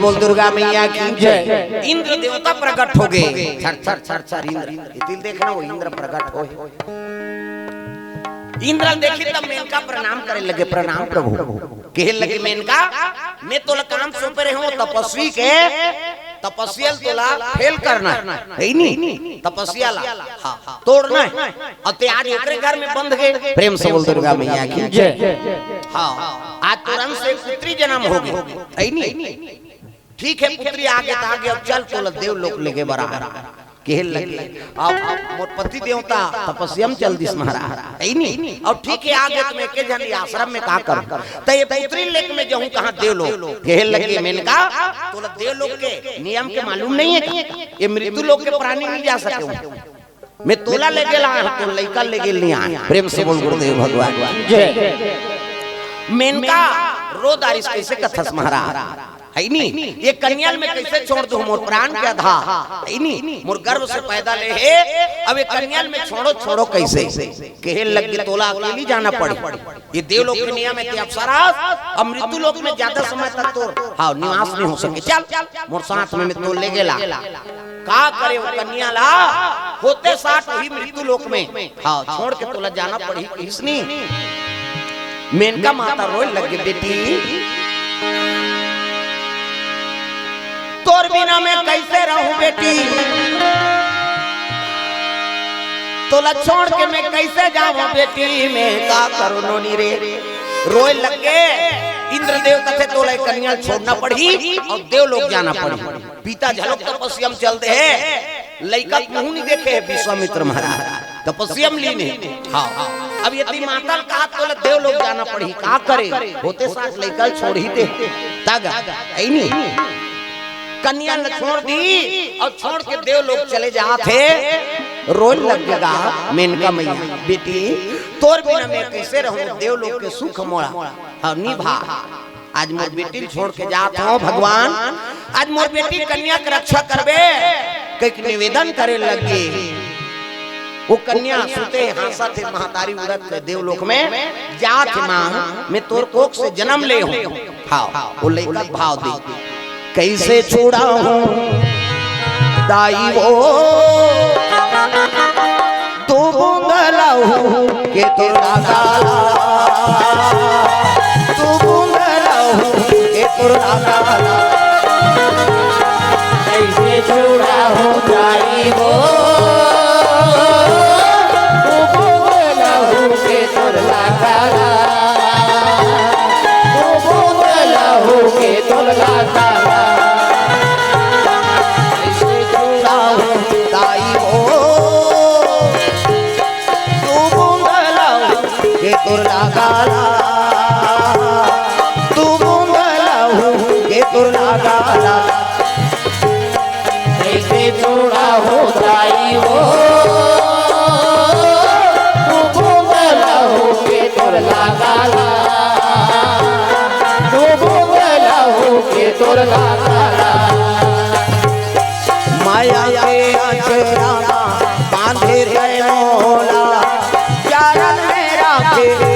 बोल दुर्गा मैया की जय। इंद्र देवता प्रकट हो गए, छर छर छर छर इंद्र देखना वो इंद्र प्रकट हो। इंद्र देखी तब मेनका प्रणाम करे लगे, प्रणाम प्रभु कहे लगे मेनका मैं तोला काम सौंपे रहे हूँ तपस्वी के, तपस्या तोला फेल करना है नहीं, तपस्या ला हाँ तोड़ना है और ते आज एकरे घर में बंद गए। प्रेम से बोल दुर्गा मैया की जय। हाँ आज तुरंत से पुत्री जन्म हो गई है नहीं, ठीक है पुत्री आगे तो आगे, अब चल तोला देव लोक लेके बराबर कहे लगे। अब मोर पति देवता तपस्या में चल दिस महाराज है नहीं, और ठीक है आगे तुम्हें के जन आश्रम में कहा कर तो ये पुत्री लेक में जाऊं कहां देव लोक कहे लगे। मैंने कहा तोला देव लोक के नियम के मालूम नहीं है, ये मृत्यु लोक के प्राणी नहीं जा सके, मैं तोला ले गेला तो लइका ले गेल नहीं आया। प्रेम से बोल गुरुदेव भगवान जय। मेनका रोदारिस कैसे कथस महाराज है नहीं, ये कन्याल में कैसे छोड़ दूं मोर प्राण के आधा है नहीं, मोर गर्भ से पैदा ले है, अब ये कन्याल में छोड़ो छोड़ो कैसे कहे लग गए तोला अकेली जाना पड़े। ये देवलोक के नियम है कि अप्सरा अब मृत्यु लोक में ज्यादा समय तक तो हाँ निवास नहीं हो सके, चल मोर साथ में तो ले गेला का करे वो कन्या ला होते साथ वही मृत्यु लोक में हाँ छोड़ के तोला जाना पड़ी किसनी। मेनका माता रोए लगे बेटी तोर बिना मैं कैसे रहूं बेटी, तोला छोड़ के मैं कैसे जाऊं बेटी, मैं का करूं नोनी रे। रोए लगे इंद्रदेव कथे तोला कन्या छोड़ना पड़ी और देव लोग जाना पड़ी। पिता झलक तपस्या में चलते हैं, लइका मुंह नहीं देखे है विश्वामित्र महाराज तपस्या में लीन है। हाँ अब यदि माता का तोला देव लोग जाना पड़ी का करे, होते साथ लइका छोड़ ही दे तागा है नहीं, कन्या ने छोड़ दी और छोड़ के देव लोग चले जाते। रोज लगेगा मेनका मैया बेटी तोर बिना मैं कैसे रहूं, देव लोग के सुख मोड़ा हाँ निभा। आज मोर बेटी छोड़ के जात हो भगवान, आज मोर बेटी कन्या की रक्षा करबे कई निवेदन करे लगे। वो कन्या सुते हासा थे महातारी उड़त देव लोक में जात मां मैं तोर कोख से जन्म ले हूं। हाँ वो लइका भाव दे कैसे छुड़ा हूं दाई वो तू बूंदलाहू के तोरा गाला, तू बूंदलाहू के तोरा गाला, कैसे छुड़ा हूं दाई वो तू बूंदलाहू के तोरा गाला, तू बूंदलाहू के तोरा गाला, तुरला गाला, तू बूंदलाहू के तुरला गाला, कैसे छोड़ा हो दाई वो तू बूंदलाहू के तुरला गाला, तू बूंदलाहू के तुरला गाला। माया के अचरा बांधे गए मोला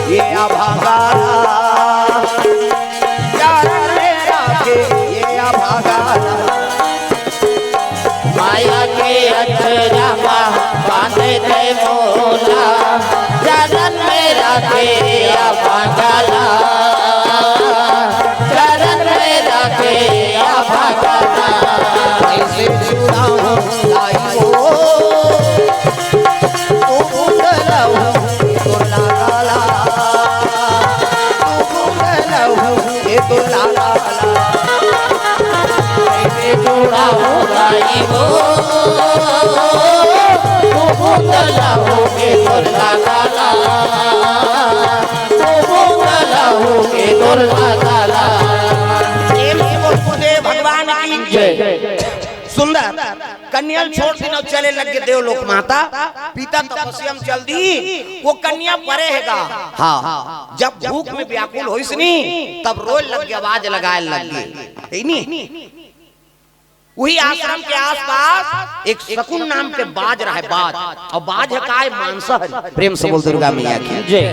ये अभागाला, चारण में राखे ये अभागाला, माया के अचरा बांधे थे मोला चरण में राखे ये अभागाला, चरण में राखे ये अभागाला, कैसे छुड़ाऊं लाई वो तू बूंदलाहू तोला गाला, तो लाला कैसे जोड़ा हो गाई वो तू बूंदलाहू के तोला गाला, तू बूंदलाहू के तोला गाला। भगवान की जय। सुंदर कन्या छोड़ दिन चले लगे देव लोक माता, पिता तपस्या में चल दी, वो कन्या परे हैगा। हाँ जब भूख में व्याकुल होइस नी तब रोज लग के आवाज लगाए लगी नहीं। वही आश्रम के आसपास एक शकुन नाम के बाज रहा है, बाज और बाज है काय मानसा। प्रेम से बोल दुर्गा मैया की जय।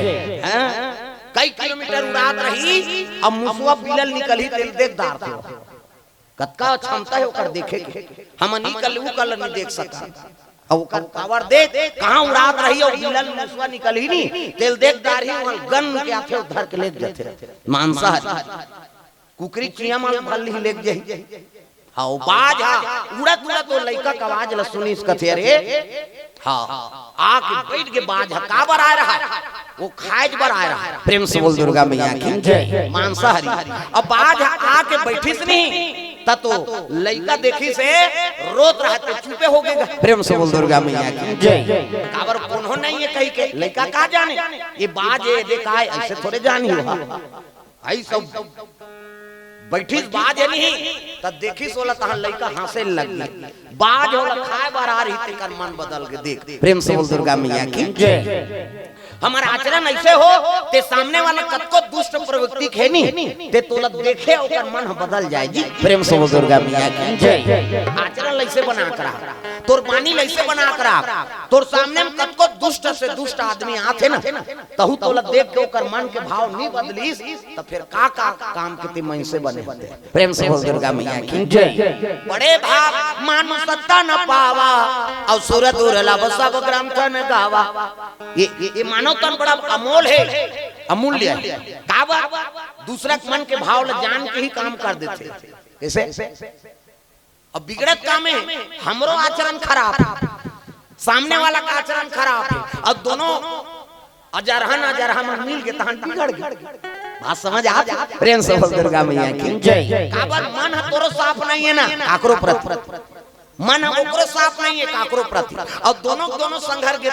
कई किलोमीटर उड़ात रही, अब मुसवा बिलल निकल ही तेल देख दार थे कतका क्षमता है ओकर देखे के, हम नहीं कल वो कल नहीं देख सकता। और पावर देख कहां उड़ात रही और बिलन मुसवा निकल ही नहीं, तेल देख दार ही वहां गन के आथे उधर के ले जाते मानसा कुकरी चिया माल भल ही ले जाई। हां बाज उड़त उड़त तो लइका का आवाज ल सुनी इसका थे रे। हां आके बैठ के बाज काबर आ रहा है, वो खाज बर आ रहा है। प्रेम से बोल दुर्गा मैया की जय। मांसाहारी अब बाज आके बैठिस नहीं तो लइका देखी से रोत रहा तो चुपे हो गए। प्रेम से बोल दुर्गा मैया की जय। काबर कोनो नहीं है कहीं के लइका का जाने ये बाज है देखा ऐसे थोड़े जानी हो आई सब बैठिस बाज नहीं तब देखी सोला तहां लइका हंसे लगी बाज होला खाए बार आ रही तेकर मन बदल के देख। प्रेम से बोल दुर्गा मैया की जय। हमारा आचरण ऐसे हो ते सामने वाला कतको दुष्ट प्रवृत्ति खेनी ते तोला देखे ओकर मन बदल जाए जी। प्रेम से बोल दुर्गा मैया की जय। आचरण ऐसे बना करा तोर बानी ऐसे बना करा तोर सामने में कतको दुष्ट से दुष्ट आदमी आथे ना तहु तोला देख के ओकर मन के भाव नहीं बदलीस तो फिर का काम के ते मन से बने। प्रेम से बोल दुर्गा मैया की जय। बड़े भाग मानु सत्ता न पावा और सूरत दुर्लभ सब ग्रंथ न गावा। ये मानव तन बड़ा अमोल है, अमूल्य है। कावा दूसरा मन के भाव ल जान के ही काम कर देते ऐसे। अब बिगड़त काम है हमरो आचरण खराब, सामने वाला का आचरण खराब है और दोनों अजरहन मिल के तहन बिगड़ गए। बात समझ आ? प्रेम से बोल दुर्गा मैया की जय। काबर मन तोरो साफ नहीं है ना काकरो प्रति, मन ओकरो साफ नहीं है काकरो प्रति और दोनों संघर्ष के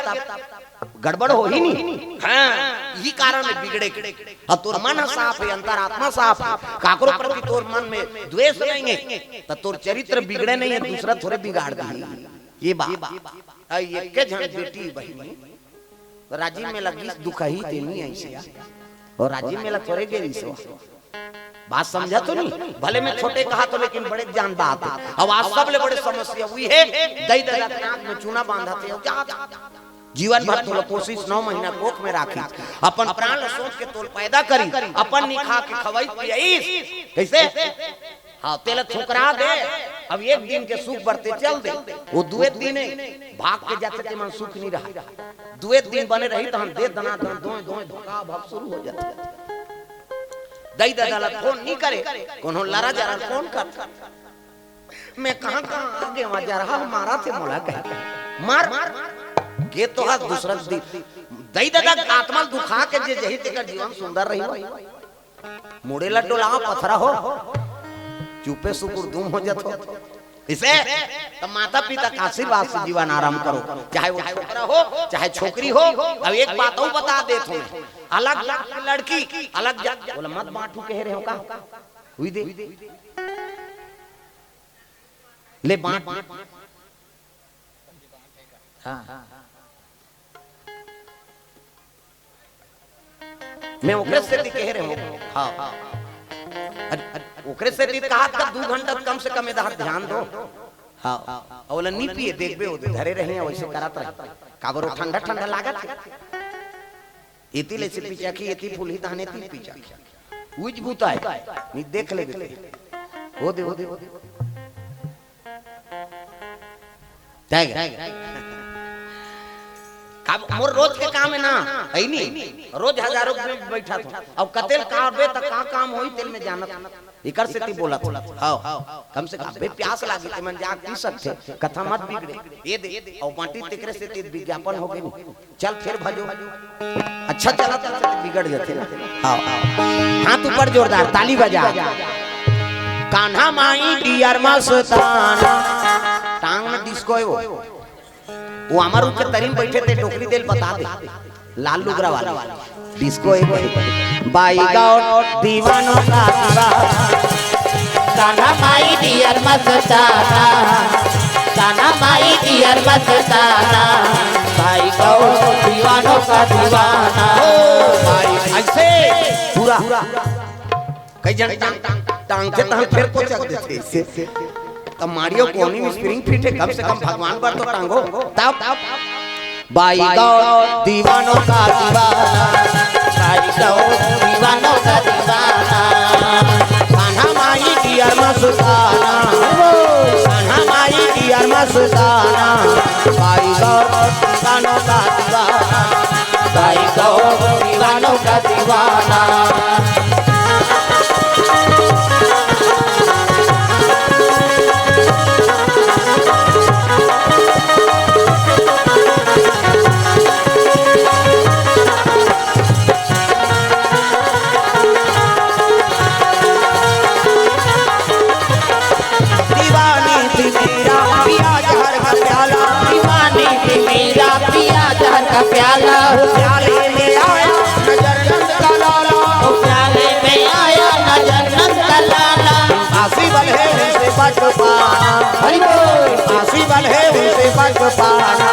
गड़बड़ हो ही नहीं। हाँ यही कारण है बिगड़े के। और तोर मन साफ है, अंतरात्मा साफ है, काकरो प्रति तोर मन में द्वेष नहीं है तो तोर चरित्र बिगड़े नहीं है, दूसरा थोड़े बिगाड़ दी। ये बात एक के जन बेटी बहनी राजीव में लगी दुख ही तेनी ऐसे और राजीव में लग थोड़े गई सो बात समझा तो नहीं। भले मैं छोटे कहा तो लेकिन बड़े जान बात है। अब आज सब ले बड़े समस्या हुई है दई दई नाक में चूना बांधा थे जीवन भर तोल कोशिश 9 महीना कोख में राखी अपन प्राण सोच के तोल पैदा करी अपन नहीं खा के खवाई पियाईस कैसे। हाँ तेल ठुकरा दे अब एक दिन के सुख बढ़ते चल दे वो दुए दिन भाग के जाते के मन सुख नहीं रहा। दुए दिन बने रही तो हम दे दना दन दोए धोखा भाग शुरू हो जाता। दई दादा फोन नहीं करे कोनो लड़ा जा रहा फोन कर मैं कहां आगे वहां जा रहा मारा थे मोला कह मार के तो हाथ दूसरा दी दई दादा आत्मा दुखा के जे जही तेकर जीवन सुंदर रही मुड़े लड्डोला पथरा हो चुपे सुकुर धूम हो जातो इसे तो माता पिता का आशीर्वाद से जीवन आराम करो चाहे वो छोकरा हो चाहे छोकरी हो। अब एक बात और बता देत हूं अलग लड़की अलग जात बोला मत बांटू कह रहे हो का हुई दे ले बांट। हां मैं ओकरे से कह रहे हूं। हां ओकरे से कहा था 2 घंटा कम से कम इधर ध्यान दो। हां औला नी पिए देखबे हो धरे रहे वैसे करत रहे काबरो ठंडा ठंडा लागत इति ले से पीछा की इति फूल ही ताने ती पीछा उज भूता है नी देख ले हो दे मोर रोज के काम है ना है नहीं रोज हजारों में बैठा था अब कतेल काबे तक का काम होई तेल में जानत इकर से ती बोला हां कम से कम बे प्यास लागी ते मन जा पी सकते कथा मत बिगड़े ये दे और बाटी तिकरे से ती विज्ञापन हो गई चल फिर भजो अच्छा चला चला बिगड़ जाते ना। हां हाथ ऊपर जोरदार ताली बजा कान्हा माई डियर मस्तान टांग में डिस्को है वो हमार ऊपर तरीन बैठे थे टोकरी तेल बता दे लाल लुगरा वाला डिस्को है बाई गाउट दीवानों का कान्हा माई डियर मस्ताना कान्हा माई डियर मस्ताना बाई गाउट दीवानों का दीवाना ऐसे पूरा कई जन टांग के तहत फिर को चक देते इससे तब मारियो कोनी में स्प्रिंग फिट है कम से कम भगवान पर तो टांगो तब बाई गाउट दीवानों का दीवाना बाई गाउट दीवानों का दीवाना कान्हा माई डियर मस्ताना, कान्हा माई डियर मस्ताना, भाई गौर दीवानों का दीवाना, भाई गौर दीवानों का दीवाना। प्याला प्याले में आया नजर नंद का लाला, प्याले में आया नजर नंद का लाला। आसी बल है उनसे बच पाना, आसी बल है उनसे बच पाना,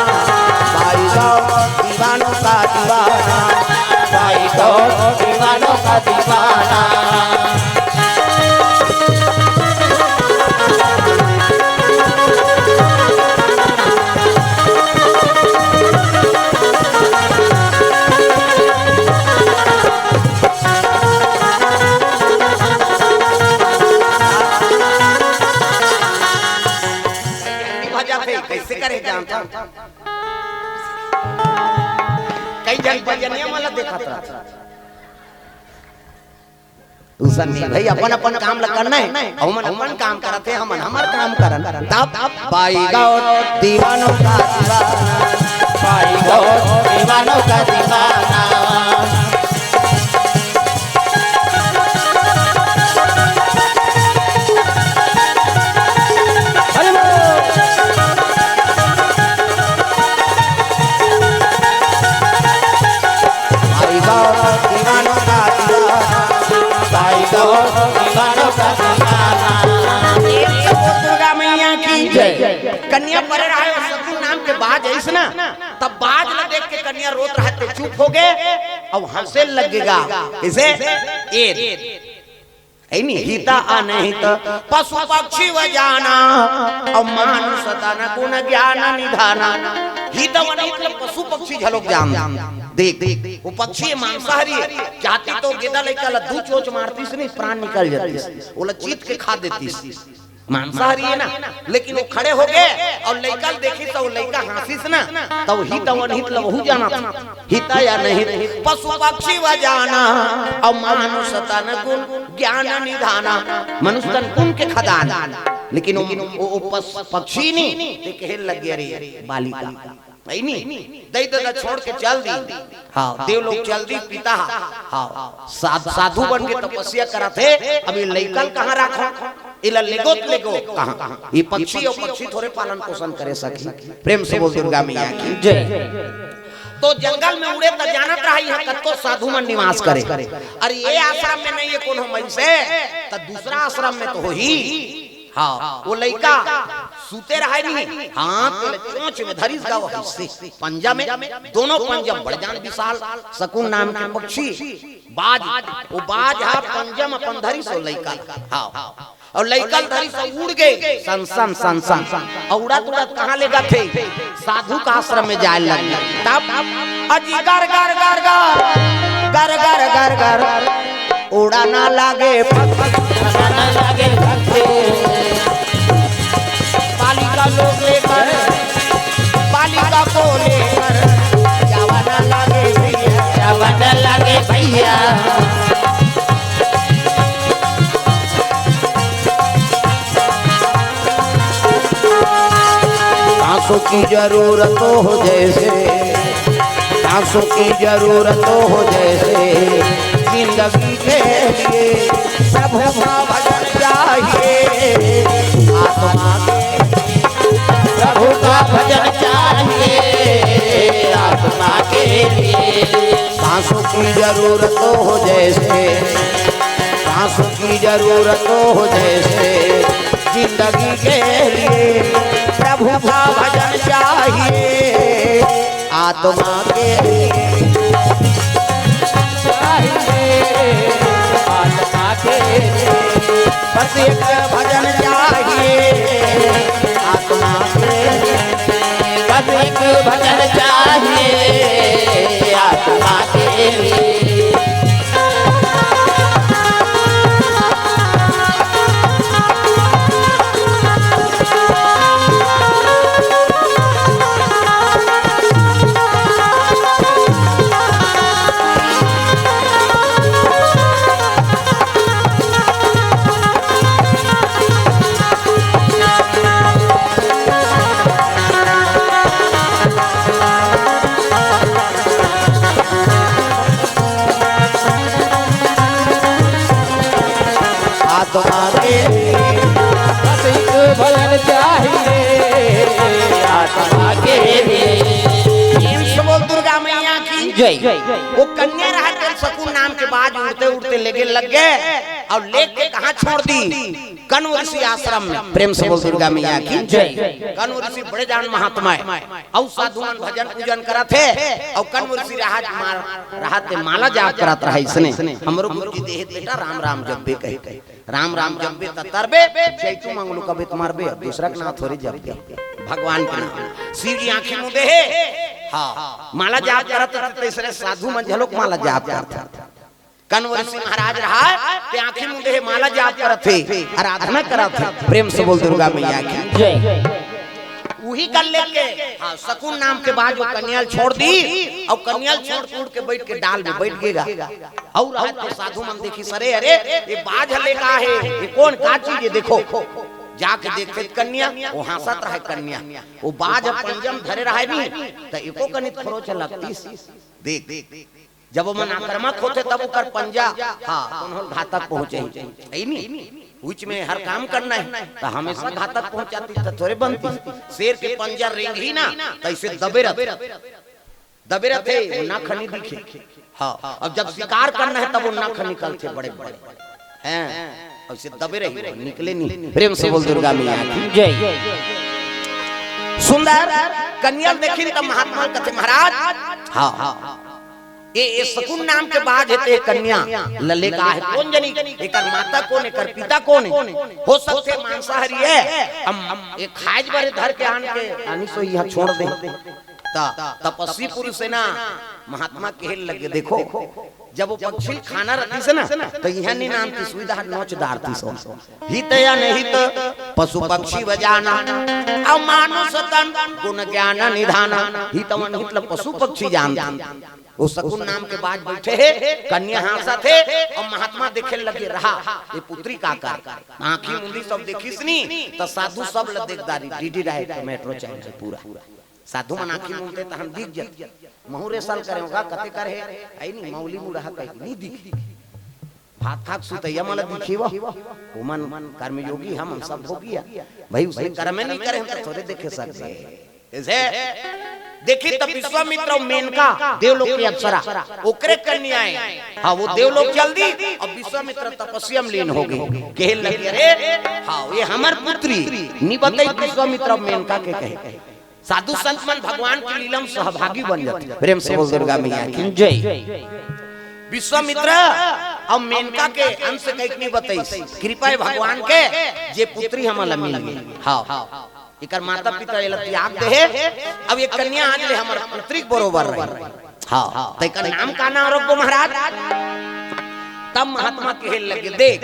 भाई गौर दीवानों का दीवाना, भाई गौर दीवानों का दीवाना। कैसे करे जानता कई जन बजनिया वाला देखा था दूसरा नहीं भाई अपन अपन काम ल करना है, हमन अपन काम करते हैं, हमन हमार काम करन तब भाई गौर दीवानों का दीवाना, भाई गौर दीवानों का दीवाना। दुर्गा मैया की कन्या पर रहा है सतु नाम के बाज है ना, तब बाज न देख के कन्या रोत रहा तो चुप हो गए और हंसे लगेगा इसे नहीं हिता अनहित पशु पक्षी व जाना और मानुष तन गुण ज्ञान निधाना। हित मतलब पशु पक्षी झलोक जान देख वो पक्षी मांसाहारी है, जाती तो गेदा लेकर दू चोच मारती से नहीं प्राण निकल जाती, वो चीत के खा देती, मांसाहारी है ना। लेकिन वो खड़े हो गए और लड़का देखी तो लड़का हंसी से ना, तो हित अनहित लहू जाना था, हिता या नहीं पशु पक्षी व जाना और मानुष तन गुण ज्ञान निधाना, मनुष्य तन गुण के खदाना। लेकिन वो पक्षी नहीं देखे लग गया रे बालिका नहीं दई दादा छोड़ के चल दी। हाँ देव लोग चल दी पिता, हाँ साधु बन के तपस्या करा थे। अभी लड़का कहाँ रखो इला लेगो कहाँ, ये पक्षी और पक्षी थोड़े पालन पोषण करे सकी। प्रेम से बोल दुर्गा मैया की जय। तो जंगल में उड़े तो जानत रहा यहाँ कतो साधु मन निवास करे, अरे ये आश्रम में नहीं है कौन हम से, तो दूसरा आश्रम में तो हो ही। हाँ वो लड़का सूते रहा नहीं, हाथ चोंच में धरिस गाओ हिस्से पंजा में, दोनों पंजा बड़जान विशाल शकुन नाम के पक्षी बाज, वो बाज हा पंजा में अपन धरिस हो लड़का। हाँ और लड़का धरी से उड़ गए सन सन सन सन और उड़त उड़त कहाँ ले गए थे, साधु का आश्रम में जाए लगे। तब अजी गर गर गर गर गर गर गर गर उड़ा ना लागे बालिका लोग लेकर बालिका को लेकर जावा ना लागे भैया, जावा ना लागे भैया। सांसों की जरूरत हो जैसे, सांसों की जरूरत हो जैसे, जिंदगी के लिए प्रभु का भजन चाहिए, आत्मा के प्रभु का भजन चाहिए, आत्मा के लिए। सांसों की जरूरत हो जैसे, सांसों की जरूरत हो जैसे, जिंदगी के लिए प्रभु का भजन चाहिए, आत्मा के लिए आत्मा के लिए। बस एक भजन चाहिए, आत्मा के लिए बस एक भजन चाहिए, आत्मा के लिए। जय वो कन्या रहा तेल सकून नाम के बाद उड़ते उड़ते लेके लग गए और लेके कहाँ छोड़ दी कण्व ऋषि आश्रम में। प्रेम से बोल दुर्गा मैया की जय। कण्व ऋषि बड़े जान महात्मा है और साधु मन भजन पूजन करत है और कण्व ऋषि राहत माला जाप करत रहा इसने हमरो गुरु जी देह बेटा राम राम जब बे कहे राम राम जब बे तरबे चैतु मंगलू कबे तुम्हार बे दूसरा के नाम थोड़ी जब भगवान के नाम शिव जी आंखें मुदे है हाँ माला जाप करत तीसरे साधु मन झलोक माला जाप करत कण्व ऋषि महाराज रहा ते आंखें मुदे माला जाप करत थे आराधना करत थे। प्रेम से बोल दुर्गा मैया की जय। वही कर लेके हाँ सकून नाम के बाद वो कन्याल छोड़ दी और कन्याल छोड़ के बैठ के डाल में बैठ गएगा और तो साधु मन देखी सरे अरे ये बाज हले का है ये कौन का चीज है देखो जाके देखे कन्या वो हंसत रहे कन्या वो बाज पंजम धरे रहे नहीं तो एको कनित खरोच लगतीस देख जब मन आक्रामक होते तब ओकर पंजा हाँ घातक पहुंचे है नहीं उच में हर काम करना है तो हमेशा घातक पहुंचाती तो थोड़े बनती शेर के पंजा रेंग ही ना तो इसे दबे रहते ना खनी दिखे हाँ अब जब शिकार करना है तब वो नख निकलते बड़े बड़े हैं और इसे दबे रही निकले नहीं। प्रेम से बोल दुर्गा मैया की जय। सुंदर कन्या देखी तब महात्मा कथे महाराज हाँ ये सकून नाम के बाद है कन्या लले का है कौन जनी एकर माता कौन एकर पिता कौन हो सकते मांसाहारी है हम एक खाज बारे धर के आन के आनी सो यहाँ छोड़ दे तपस्वी पुरुष है ना महात्मा कहल लगे देखो जब वो पक्षी खाना रखी से ना तो यहाँ नहीं नाम की सुविधा नोच दारती सो हित या नहीं तो पशु पक्षी बजाना अब मानुष तन गुण ज्ञान निधाना हित मन मतलब पशु पक्षी जान वो सकून नाम के बाद बैठे है कन्या हंसा थे और महात्मा देखे लगे रहा ये पुत्री का आंखी मुंडी सब देखिस नी तो साधु सब ल देखदारी डीडी राइट मेट्रो चैनल पूरा साधु मन आंखी मुंडते त हम दिख जा महुरे साल करेगा कते करे आई नहीं मौली मुड़ा कहीं नहीं दिख भात खाक सुतैया मला दिखीवा ओमन कर्म योगी हम सब हो गया भाई उसे कर्म नहीं करे हम तो थोड़े देखे सकते ऐसे देखी तब विश्वामित्र मेनका देवलोक की अप्सरा ओकरे कन्याएं हाँ वो देवलोक चल दी और विश्वामित्र तपस्या में लीन हो गए कहने लगे अरे हाँ ये हमार पुत्री नहीं बताई विश्वामित्र मेनका के कहे साधु संत मन भगवान की लीला में सहभागी बन जाते। प्रेम से बोल दुर्गा मैया की जय। विश्वामित्र और मेनका के अंश कहीं नहीं बताई कृपा भगवान के जे पुत्री हमारा मिल गई हाँ इकर माता पिता ये त्याग दे अब ये कन्या आज ले हमार पुत्री बरोबर रही हां त इकर नाम का नाम रखो महाराज तब महात्मा कहे लगे देख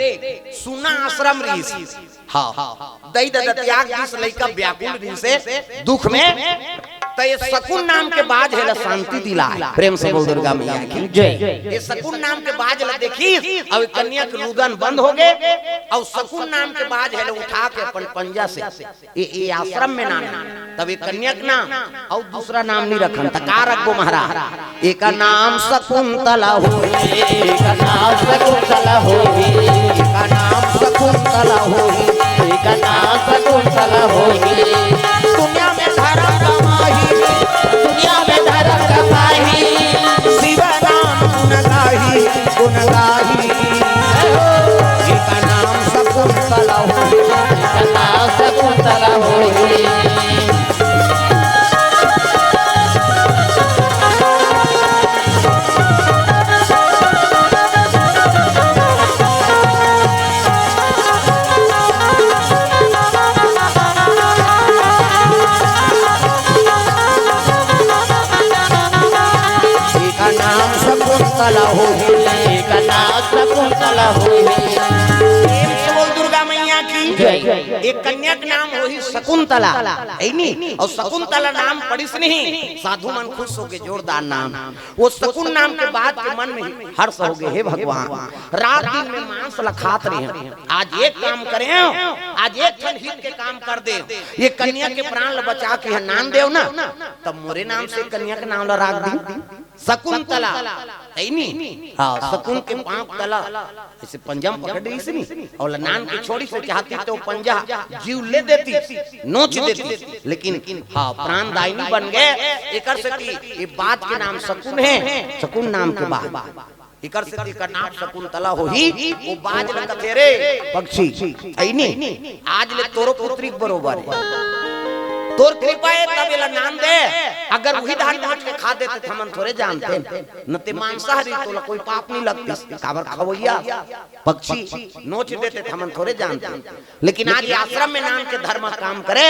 सुना आश्रम ऋषि हां दई दद त्याग जिस लइका व्याकुल ऋषि से दुख में तो ये सकून नाम के बाद है शांति दिला है। प्रेम से बोल दुर्गा मैया की जय। ये सकून नाम के बाद है देखी अब कन्या के रुदन बंद हो गए और सकून नाम के बाद है उठा के अपन पंजा से ये आश्रम में नाम तब ये कन्या का नाम और दूसरा नाम नहीं रखन त का रखो महाराज एक नाम शकुंतला हो एक नाम शकुंतला हो एक नाम शकुंतला हो एक नाम शकुंतला हो दुनिया में धर्म कमाही दुनिया में धर्म कमाही शिव नाम गुण गाही एक नाम शकुंतला हो एक नाम शकुंतला हो शकुंतला हो एक नाम शकुंतला हो दुर्गा मैया की एक कन्या का नाम वही शकुंतला है नहीं और शकुंतला नाम पढ़िस नहीं साधु मन खुश हो गए जोरदार नाम वो शकुन नाम के बाद के मन में हर्ष हो गए हे भगवान रात दिन में मांस लखात रहे आज एक काम करें आज एक क्षण हित के काम कर दे ये कन्या के प्राण बचा के नाम देव ना तब मोरे नाम से कन्या का नाम राख दी शकुंतला है नहीं हाँ शकुन के पांव तला ऐसे पंजाब पकड़ रही से नहीं और नान के छोड़ी से चाहती तो पंजा जीव ले देती, नोच देती, लेकिन हाँ प्राणदायिनी बन गए। एकर से ये बात के नाम शकुन है, शकुन नाम के बाद इकर से एकर नाम शकुंतला होही। वो बाज न कथे रे पक्षी ऐनी आज ले तोरो पुत्री बरोबर है, तोर कृपा है तब एला नाम दे। अगर वही धान नोच के खा देते हमन थोड़े जानते न ते मांसाहारी तोला कोई पाप नहीं लगती, काबर खवैया पक्षी नोच देते हमन थोड़े जानते। लेकिन आज आश्रम में नाम के धर्म काम करे,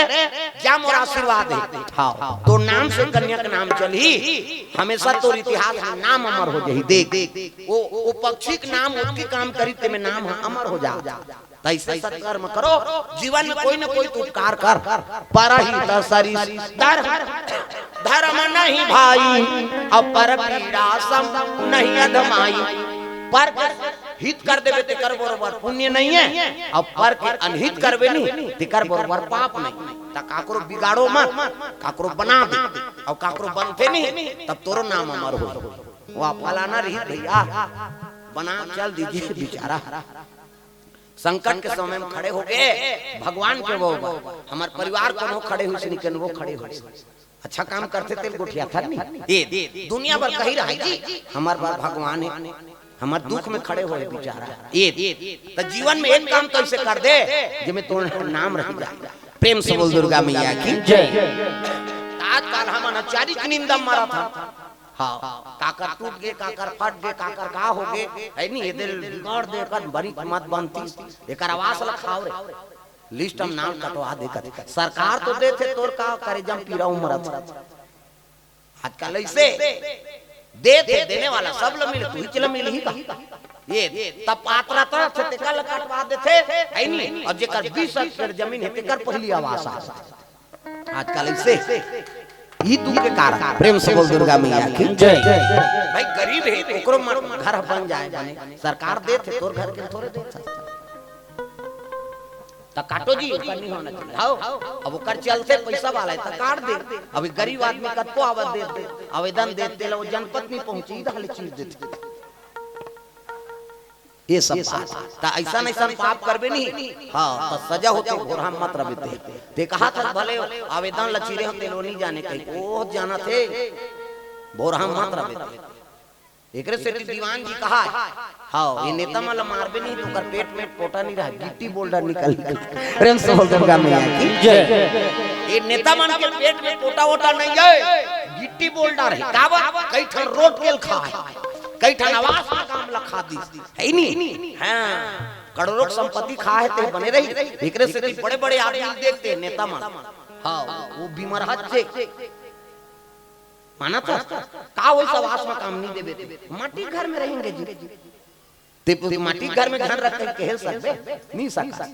क्या मोर आशीर्वाद है। हाँ तो नाम से कन्या का नाम चली, हमेशा तोर इतिहास में नाम अमर हो जाही। देख वो पक्षी के नाम उसकी काम करी ते में नाम अमर हो जा। ऐसे सत्कर्म करो, जीवन में कोई न कोई तो उपकार कर। परहित सरिस धर्म नहीं भाई, अपर पीड़ा सम नहीं अधमाई। पर हित कर देवे ते कर बरोबर पुण्य नहीं है, अब पर के अनहित करवे नहीं ते कर बरोबर पाप नहीं। त काकरो बिगाड़ो मत, काकरो बना दे और काकरो बनते नहीं, तब तोरो नाम अमर हो। वो फलाना रही भैया बना चल दीजिए बेचारा। संकट के समय में खड़े हो गए भगवान के वो हमारे परिवार को खड़े हुए निकल वो खड़े हुए अच्छा काम करते थे गोठिया था नहीं ये दुनिया भर कही रहा जी हमारे बार भगवान है, हमारे दुख में खड़े हुए बेचारा। ये तो जीवन में एक काम तो ऐसे कर दे जिसमें तो नाम रह जाए। प्रेम से बोल दुर्गा मैया की जय। आजकल हम अनाचारी की निंदा मारा था। हाँ काकर टूट गए, काकर फट गए, काकर का हो गए है नहीं, ये दिल बिगाड़ दे कर बड़ी मत बनती एक आवास लखाव रे लिस्ट हम नाम कटवा दे कर। सरकार तो देते तोर का करे जम पीरा उम्र आजकल ऐसे देते देने वाला सब लोग मिले तू चल मिल ही का ये तब पात्रता से तेकल कटवा देते है नहीं। अब जेकर 20 एकड़ जमीन है तेकर पहली आवास आजकल ऐसे ही तू के कारण। प्रेम से बोल दुर्गा मैया की जय। भाई गरीब है ओकरो घर बन जाए जाने सरकार देते तोर घर के थोड़े देता त काटो जी ओकर नहीं होना चाहिए। हां अब ओकर चलते पैसा वाला है त काट दे। अभी गरीब आदमी कतो आवेदन दे आवेदन देते लो जनपद में पहुंची दहले चीज देते ये सब बात ऐसा ऐसा पाप करबे नहीं। हाँ तो सजा होते घोड़ा मत रबते ते कहा था भले आवेदन लचीरे होते लो नहीं जाने कहीं वो जाना थे बोरहा मत रबते एकरे से दीवान जी कहा हाँ ये नेता मला मारबे नहीं तो कर पेट में पोटा नहीं रहा गिट्टी बोल्डर निकल प्रेम से बोल दुर्गा मैया की जय। ये नेता मन के पेट में पोटा वोटा नहीं है गिट्टी बोल्डर है कावा कई ठन रोट केल खाए कई ठन आवास का काम लखा दी है नहीं। हां करोड़ों संपत्ति खाए ते बने रही एकरे से बड़े बड़े आदमी देखते नेता मन हां वो बीमार हच्चे माना था का वैसा आवास में काम नहीं देबे माटी घर में रहेंगे जी ते माटी घर में घर रख के कह सकते नहीं सकता।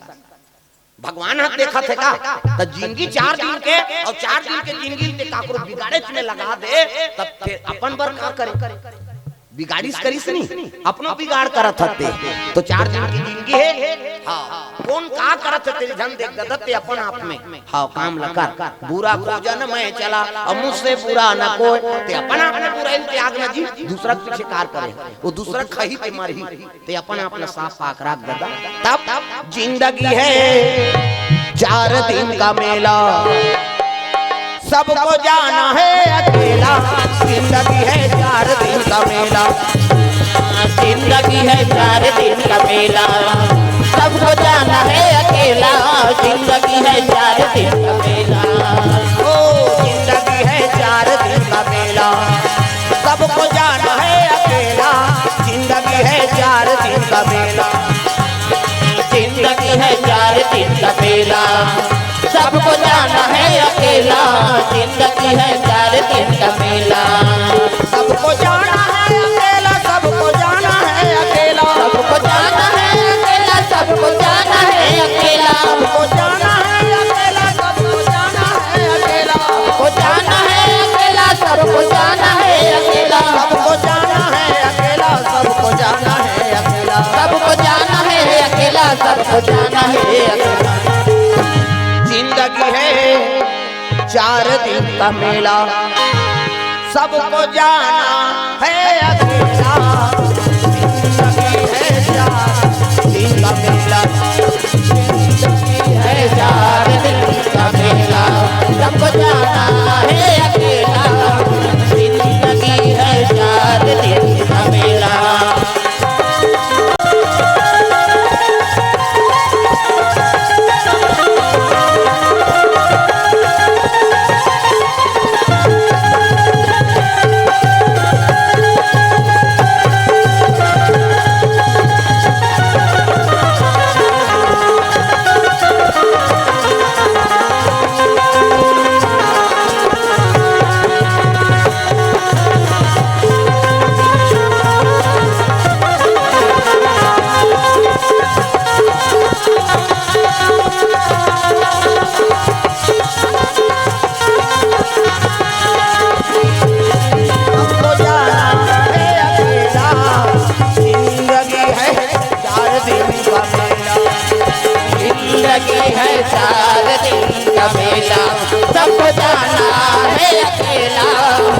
भगवान हाथ देखा थे का तो जिंदगी 4 दिन के और 4 दिन के जिंदगी ते काकरो बिगाड़े में लगा दे तब फिर अपन बर का करे बिगाड़ीस करीस नहीं अपनो बिगाड़ करत हते तो 4 दिन की जिंदगी है। हां कौन का करत तेरे धन देख ददते अपन आप में हां काम लकर बुरा खोजन मैं चला और मुझसे बुरा न कोई ते अपन अपने बुराई त्याग न जी दूसरा पीछे कार करे वो दूसरा खही पे मारही ते अपन अपना साफ पाक राख ददा। तब जिंदगी है 4 दिन का मेला सबको जाना है अकेला जिंदगी है 4 दिन का मेला जिंदगी है 4 दिन का मेला सबको जाना है अकेला जिंदगी है 4 दिन का मेला ओ जिंदगी है 4 दिन का मेला सबको जाना है अकेला जिंदगी है 4 दिन का मेला जिंदगी है 4 दिन का मेला सबको जाना है अकेला जिंदगी है 4 दिन का मेला सबको जाना है अकेला सबको जाना है अकेला सबको जाना है अकेला सबको जाना है अकेला सबको जाना है अकेला सबको जाना है अकेला सबको जाना है अकेला सबको जाना है अकेला सबको जाना है अकेला सबको जाना है अकेला सबको जाना है अकेला सबको जाना है अकेला जिंदगी है 4 दिन का मेला सबको जाना है अकेला जिंदगी है 4 दिन का मेला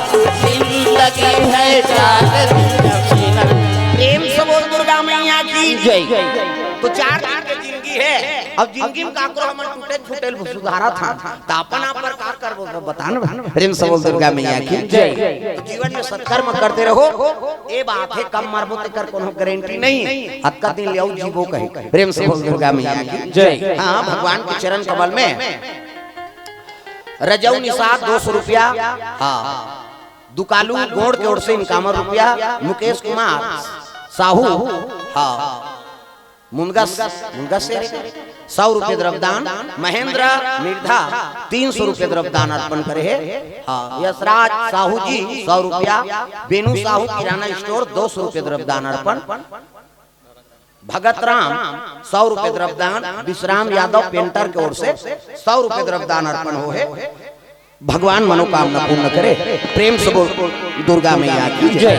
जिंदगी है चार दिन का मेला। प्रेम से बोल दुर्गा मैया की जय। तो 4 दिन की जिंदगी है। अब जिंदगी में काकरो हमन टूटे फूटे सुधारा था तो अपन आप पर का करबो बता ना। प्रेम से बोल दुर्गा मैया की जय। तो जीवन में सत्कर्म करते रहो। ए बात है कम मरबो ते कर कोनो गारंटी नहीं। अक्का दिन लियाओ जीवो कहे। प्रेम से बोल दुर्गा मैया की जय। हां भगवान के चरण कमल में रजऊ निषाद 200 रुपया। हां दुकालू गोड़ के ओर से 51 रुपया। मुकेश कुमार साहू हां मुनगा से 100 रुपये द्रव्यदान। महेंद्र निर्धा 300 रुपये द्रव्यदान अर्पण करे है। हाँ यशराज साहू जी 100 रुपया। बेनू साहू किराना स्टोर 200 रुपये द्रव्यदान अर्पण। भगत राम 100 रुपये द्रव्यदान। विश्राम यादव पेंटर की ओर से 100 रुपये द्रव्यदान अर्पण हो है। भगवान मनोकामना पूर्ण करे। प्रेम से बोल दुर्गा मैया की जय।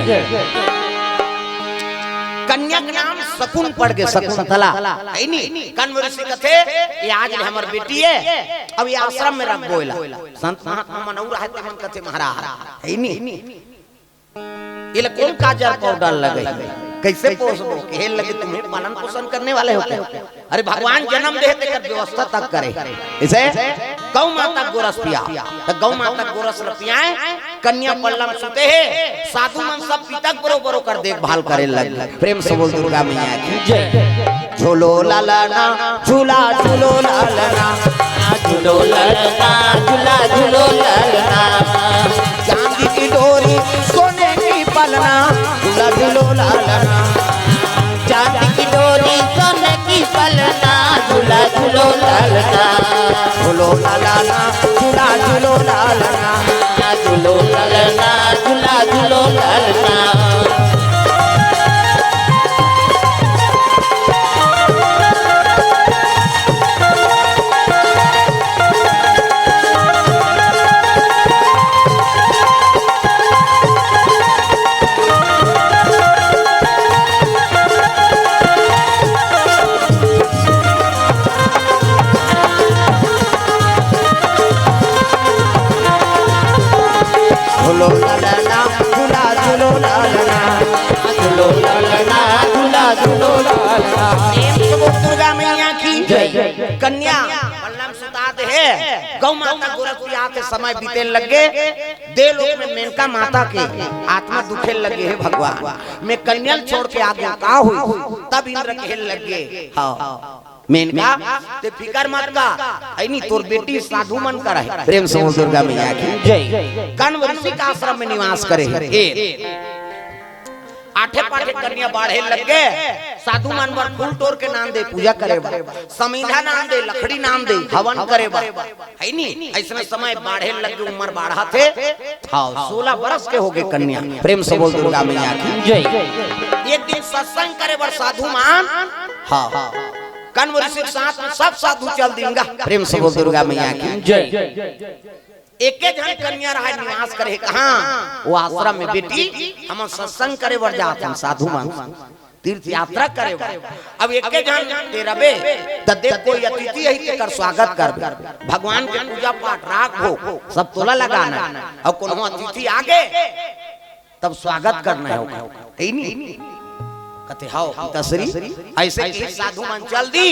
कन्या के नाम शकुन पड़ गए शकुंतला है नी। कण्व ऋषि कथे ये आज हमर बेटी है अब ये आश्रम में रख बोला। संत महात्मा मनौर है ते मन कथे महाराज है नी। ये कौन काजल पाउडर लगे कैसे पोसबो खेल लगे तुम्हें पालन पोषण करने वाले होते। अरे भगवान जन्म दे ते कर व्यवस्था तक करे। इसे गौ माता गोरस पिया तो गौ माता गोरस पियाए। कन्या पल्लम सुते है साधु मन सब पितक बरोबर कर देखभाल करे लगे। प्रेम से बोल दुर्गा मैया की जय। झूलो लालना झूला झूलो लालना झूलो ललना झूला झूलो ललना। चांदी की डोरी सोने की पलना झूला झूलो लालना। चांदी की डोरी सोने की पलना झूला झूलो ललना। झूलो लालना झूला झूलो लालना। झूलो ललना झूला झूलो ललना। झूलो लालना झूला झूलो लालना। झूलो ललना झूला झूलो ललना। दुर्गा मैया की जय। कन्या पल्लम सुतात है। गौ माता गोरखपुरिया के समय बीते लगे। देवलोक में मेनका माता के आत्मा दुखे लगे है। भगवान मैं कन्या छोड़ के आगे का हुई तब इंद्र खेल लगे। हाँ मेनका ते फिकर मत का है नी तोर बेटी साधु मन कर है। प्रेम से दुर्गा मैया की जय। कण्व ऋषि का आश्रम में निवास करे है। आठे पाठे कन्या बाढ़े लगे। साधु मन बर फूल तोड़ के नाम दे पूजा करे बा। समीधा नाम दे लकड़ी नाम दे हवन करे बा है नी। ऐसे समय बाढ़े लगे उम्र बाढ़ा थे। हाँ 16 वर्ष के हो गए कन्या। प्रेम से बोल दुर्गा मैया की जय। एक दिन सत्संग करे बर साधु मान हाँ कण्व ऋषि के साथ में सब साधु चल देंगे। प्रेम से बोल दुर्गा मैया की जय। एक जन कन्या रहा निवास करे कहाँ वो आश्रम में बेटी हम सत्संग करे बर जाते हम साधु मान तीर्थ यात्रा करे बर। अब एक जन तेरबे देख कोई अतिथि है तेकर स्वागत कर भगवान के पूजा पाठ राख हो सब तोला लगाना। और कोनो अतिथि आगे तब स्वागत करना है नहीं कहते हाओ तसरी ऐसे ही साधु मन चल दी।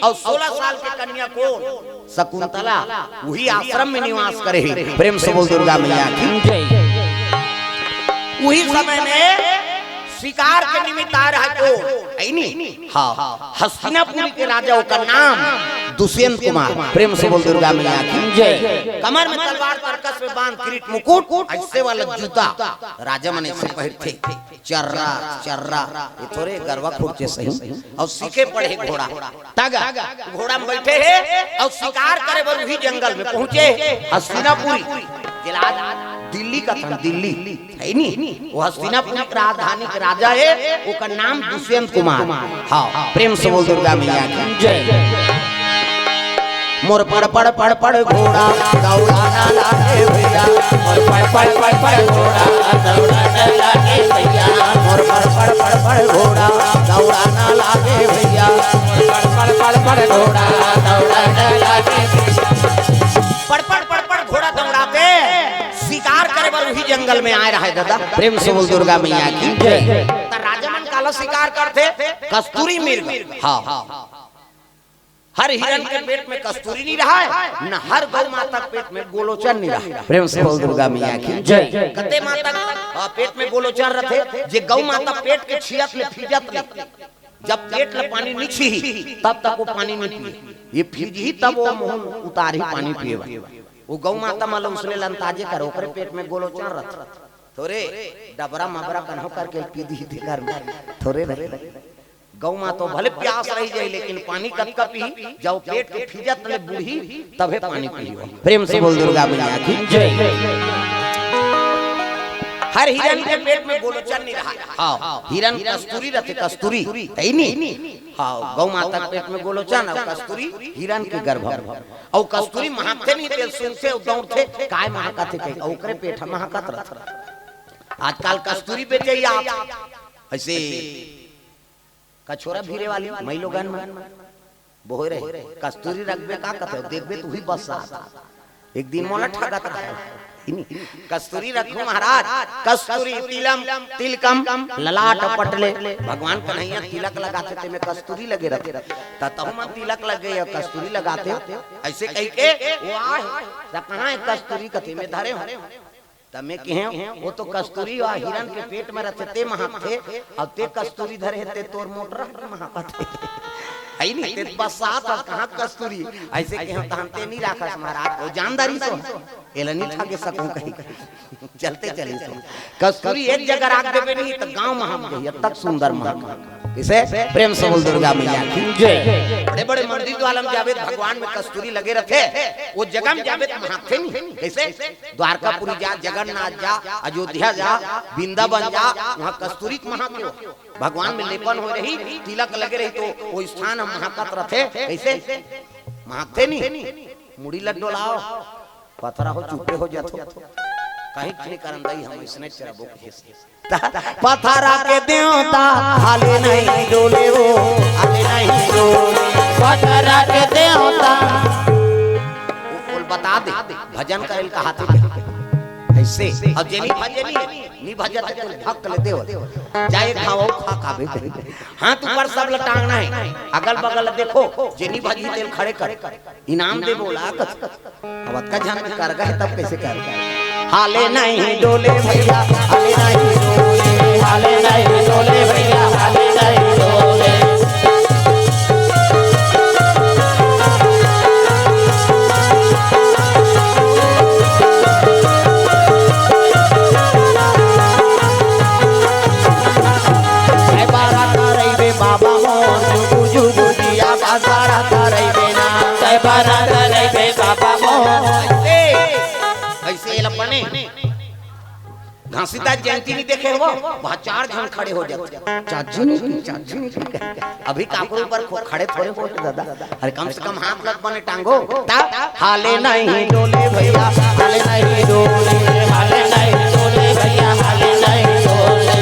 और 16 साल के कन्या को शकुंतला वही आश्रम में निवास करे। प्रेम से बोल दुर्गा मैया की जय। वही समय में शिकार के निमित्त आ रहा को हाँ हस्तिनापुर के राजा का नाम दुष्यंत कुमार। प्रेम से बोल दुर्गा मैया की जय। कमर में तलवार तरकस में बांध किरीट मुकुट ऐसे वाला जूता राजा मने से पहनते। चर्रा चर्रा ये थोड़े गरवा खुर्चे सही और सीखे पड़े घोड़ा तागा घोड़ा में बैठे है और शिकार करे बर वही जंगल में पहुंचे। हस्तिनापुरी जिला दिल्ली का था दिल्ली है नी। वो हस्तिनापुर की राजधानी के राजा है उसका नाम दुष्यंत कुमार। हाँ प्रेम से बोल दुर्गा मैया की जय। मोर पड़ पड़ पड़ पड़ घोड़ा दौड़ाना लागे भैया। मोर पड़ पड़ पड़ पड़ घोड़ा दौड़ाना लागे भैया। मोर पड़ पड़ पड़ पड़ घोड़ा दौड़ाना लागे भैया। मोर पड़ पड़ पड़ घोड़ा दौड़ाना लागे। पड़ पड़ पड़ पड़ घोड़ा दौड़ाते शिकार करे बर वही जंगल जंगल में आए रहे दादा, प्रेम से बोल दुर्गा मैया की जय। राजा मन काला शिकार करते कस्तूरी मिर्ग। हाँ, हर हिरन के पेट में कस्तूरी नहीं रहा है, न हर गौ माता के पेट में गोलोचन नहीं रहा। प्रेम से बोल दुर्गा मैया की जय। कते माता पेट में गोलोचन रहते, जे गौ माता पेट के छियत ले फिजत ले, जब पेट ले पानी नहीं छी तब तक वो पानी नहीं पिए, ये फिज ही तब वो मुंह उतार ही पानी पिए। वो गौ माता मतलब उसने लंताजे कर ओकरे पेट में गोलोचन रहता, थोड़े डबरा मबरा कन्हो करके पी दी थी कर थोड़े रहे। गौ माँ तो भले प्यास रही जाए लेकिन पानी कब कब पी, जब पेट के फिजत ले बूढ़ी तबे पानी पी। प्रेम से बोल दुर्गा मैया की जय। हर हिरन के पेट में गोलोचन नहीं रहा। हाँ, हिरन कस्तूरी रहते, कस्तूरी है नहीं। हाँ, गौ माता के पेट में गोलोचन और कस्तूरी हिरन के गर्भ, और कस्तूरी महकते नहीं थे, सुनते दौड़ते काय महकते थे, ओकरे पेट महकत रहता। आजकल कस्तूरी बेचे आप ऐसे कछोरा भीरे वाली मई लोगन में बोहे रहे, कस्तूरी रखबे का कहते देखबे तू ही बस एक दिन मोला ठगत रहा। कस्तूरी रखो महाराज, कस्तूरी तिलम तिलकम ललाट पटले, भगवान कन्हैया तिलक लगाते थे में कस्तूरी लगे रहते, तब मन तिलक लगे या कस्तूरी लगाते ऐसे कह के वो आए कहाँ है कस्तूरी कथे में धरे हो तमे कहे वो तो कस्तूरी और हिरन के पेट में रहते ते महकते, और ते कस्तूरी धरे ते तोर मोटर महकते है नहीं, ते बसात और कहाँ कस्तूरी ऐसे कहे तहनते नहीं रखा महाराज, वो जानदारी तो एला नहीं ठगे सकूं कहीं चलते चले सो। कस्तूरी एक जगह रख देबे नहीं तो गांव महक गई, अब तक सुंदर महक। किसे प्रेम से बोल दुर्गा मैया की जय। बड़े बड़े मंदिर द्वार में जावे भगवान में कस्तूरी लगे रखे, वो जगह में जावे महकते नहीं। कैसे द्वारकापुरी जा, जगन्नाथ जा, अयोध्या जा, वृंदावन जा, वहाँ कस्तूरी महक भगवान में लेपन हो रही, तिलक लगे रही तो वो स्थान हम महकत रखे। कैसे महकते नहीं, मुड़ी लड्डो लाओ पथरा हो चुपे हो जातो कहीं नहीं करन दई हम इसने चरबो पथरा के देवता हाले नहीं डोले वो हाले नहीं डोले, पथरा के देवता बोल बता दे भजन करेल कहाते ऐसे अब जेनी भजनी नी भजत तो भक्त ले देव जाए खाओ खा खाबे। हाथ ऊपर सब लटांगना है, अगल बगल देखो जेनी भजी तेल खड़े कर इनाम दे बोला अब का जान कर गए तब कैसे कर हाले नहीं डोले भैया हाले नहीं डोले, हाले नहीं डोले भैया हाले नहीं डोले। घासीदास जयंती नहीं देखे हो वहाँ 4 जन खड़े हो जाते, चाची नहीं अभी काकुर पर खड़े थोड़े हो दादा, अरे कम से कम हाथ लग बने टांगो हाले नहीं डोले भैया हाले नहीं डोले, हाले नहीं डोले भैया हाले नहीं डोले।